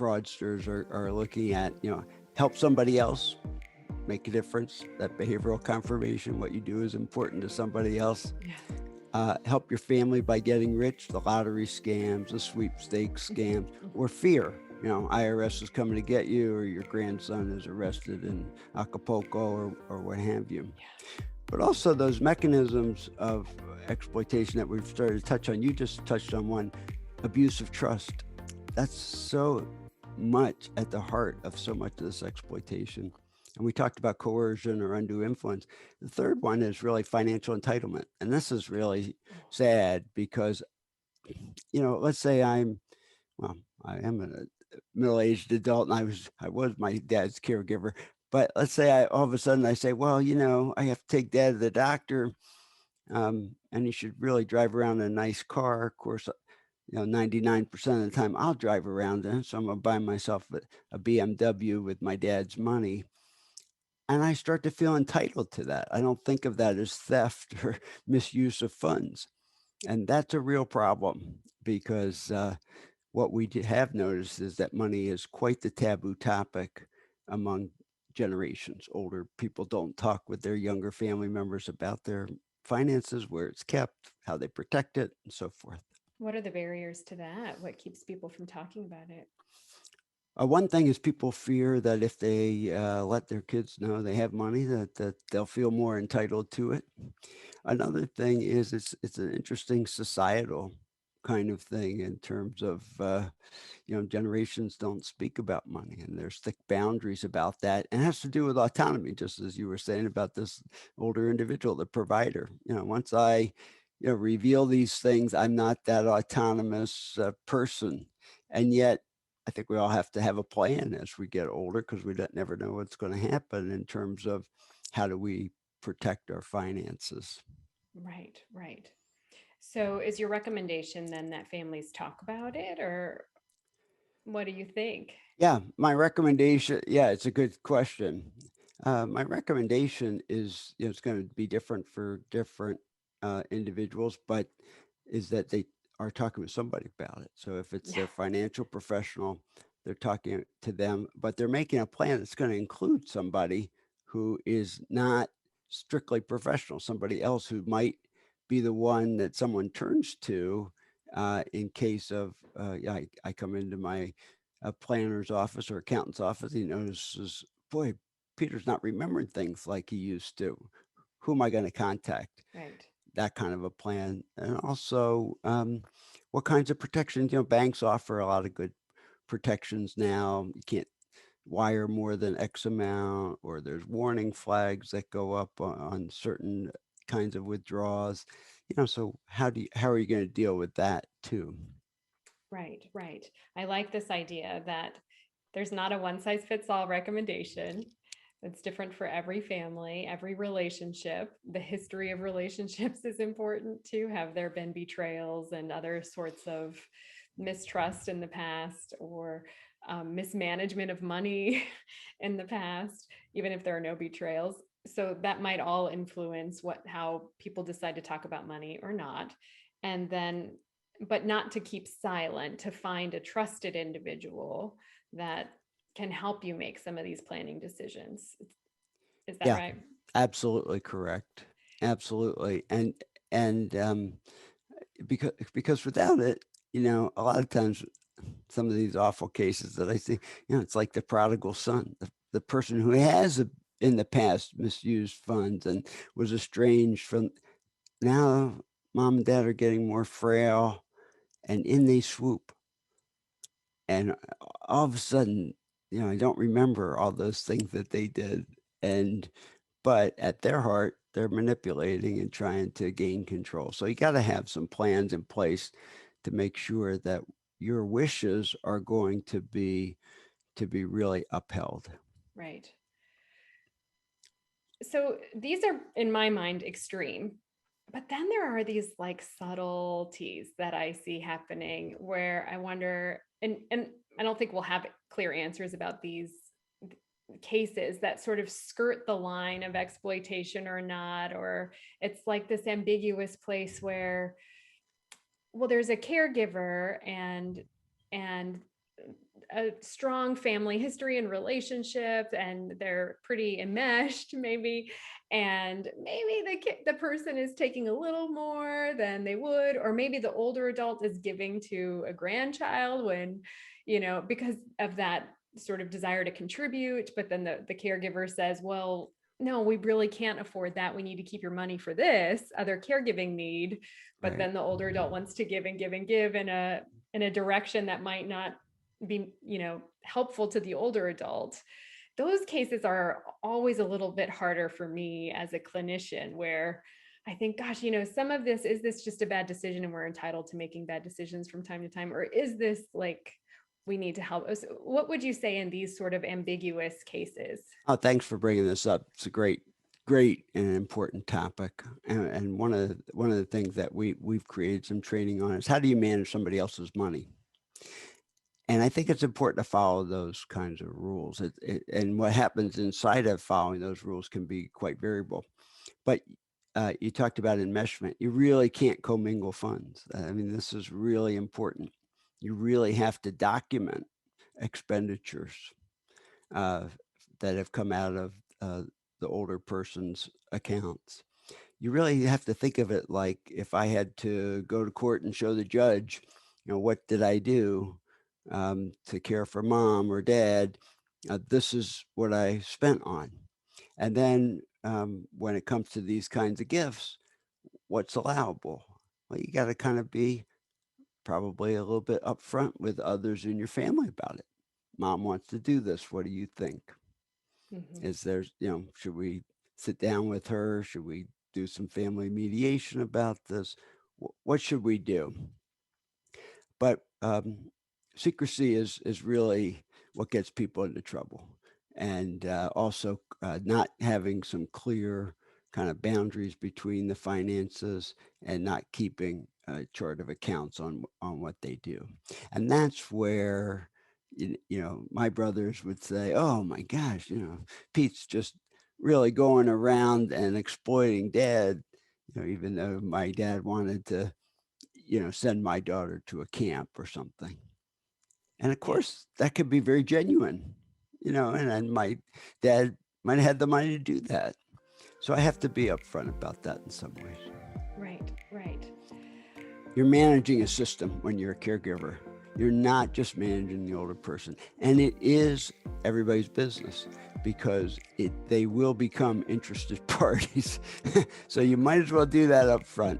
fraudsters are looking at, help somebody else make a difference. That behavioral confirmation, what you do is important to somebody else. Yeah. Help your family by getting rich, the lottery scams, the sweepstakes scams, or fear. IRS is coming to get you, or your grandson is arrested in Acapulco, or what have you. But also those mechanisms of exploitation that we've started to touch on. You just touched on one, abuse of trust. That's so much at the heart of so much of this exploitation. And we talked about coercion or undue influence. The third one is really financial entitlement. And this is really sad because, let's say well, I am a middle-aged adult and I was my dad's caregiver. But let's say all of a sudden I say, well, I have to take dad to the doctor, and he should really drive around in a nice car. Of course, 99% of the time I'll drive around in it. So I'm going to buy myself a BMW with my dad's money. And I start to feel entitled to that. I don't think of that as theft or misuse of funds. And that's a real problem because what we have noticed is that money is quite the taboo topic among generations. Older people don't talk with their younger family members about their finances, where it's kept, how they protect it, and so forth. What are the barriers to that? What keeps people from talking about it? One thing is people fear that if they let their kids know they have money, that they'll feel more entitled to it. Another thing is it's an interesting societal kind of thing in terms of generations don't speak about money, and there's thick boundaries about that, and it has to do with autonomy, just as you were saying about this older individual, the provider. Once I reveal these things, I'm not that autonomous person, and yet I think we all have to have a plan as we get older because we don't never know what's going to happen in terms of how do we protect our finances. Right, right. So is your recommendation then that families talk about it, or what do you think? Yeah, my recommendation. Yeah, it's a good question. My recommendation is, it's going to be different for different individuals, but is that they are talking with somebody about it. So if it's Yeah. their financial professional, they're talking to them, but they're making a plan that's going to include somebody who is not strictly professional, somebody else who might be the one that someone turns to in case of, yeah, I come into my a planner's office or accountant's office. He notices, boy, Peter's not remembering things like he used to. Who am I going to contact? Right. That kind of a plan. And also, what kinds of protections? Banks offer a lot of good protections now. You can't wire more than X amount, or there's warning flags that go up on certain kinds of withdrawals. So how are you going to deal with that too? Right, right. I like this idea that there's not a one size fits all recommendation. It's different for every family, every relationship. The history of relationships is important too. Have there been betrayals and other sorts of mistrust in the past, or mismanagement of money in the past, even if there are no betrayals? So that might all influence how people decide to talk about money or not. And then, but not to keep silent, to find a trusted individual that can help you make some of these planning decisions. Is that Yeah, right? absolutely correct. Absolutely. And because without it, a lot of times some of these awful cases that I see, it's like the prodigal son, the person who has in the past misused funds and was estranged from. Now mom and dad are getting more frail, and in they swoop, and all of a sudden, I don't remember all those things that they did, and but at their heart, they're manipulating and trying to gain control. So you got to have some plans in place to make sure that your wishes are going to be really upheld. Right. So these are, in my mind, extreme. But then there are these like subtleties that I see happening where I wonder, and I don't think we'll have clear answers about these cases that sort of skirt the line of exploitation or not, or it's like this ambiguous place where, well, there's a caregiver and a strong family history and relationship, and they're pretty enmeshed maybe, and maybe the person is taking a little more than they would, or maybe the older adult is giving to a grandchild when, because of that sort of desire to contribute, but then the caregiver says, well, no, we really can't afford that. We need to keep your money for this other caregiving need. But Right. then the older adult wants to give and give and give in a direction that might not be, helpful to the older adult. Those cases are always a little bit harder for me as a clinician, where I think, gosh, some of this, is this just a bad decision and we're entitled to making bad decisions from time to time? Or is this like, we need to help us? What would you say in these sort of ambiguous cases? Oh, thanks for bringing this up. It's a great and important topic. And one of the things that we've created some training on is how do you manage somebody else's money? And I think it's important to follow those kinds of rules. And what happens inside of following those rules can be quite variable. But you talked about enmeshment. You really can't commingle funds. I mean, this is really important. You really have to document expenditures uh, that have come out of the older person's accounts. You really have to think of it like if I had to go to court and show the judge, what did I do to care for mom or dad? This is what I spent on. And then when it comes to these kinds of gifts, what's allowable? Well, you got to kind of be probably a little bit upfront with others in your family about it. Mom wants to do this. What do you think? Mhm. Is there, should we sit down with her? Should we do some family mediation about this? What should we do? But secrecy is really what gets people into trouble, and also not having some clear kind of boundaries between the finances and not keeping a chart of accounts on what they do, and that's where my brothers would say, "Oh my gosh, Pete's just really going around and exploiting dad." Even though my dad wanted to send my daughter to a camp or something. And of Yeah. course, that could be very genuine, and my dad might have had the money to do that. So I have to be upfront about that in some ways. Right. Right. You're managing a system when you're a caregiver. You're not just managing the older person. And it is everybody's business because they will become interested parties. So you might as well do that up front.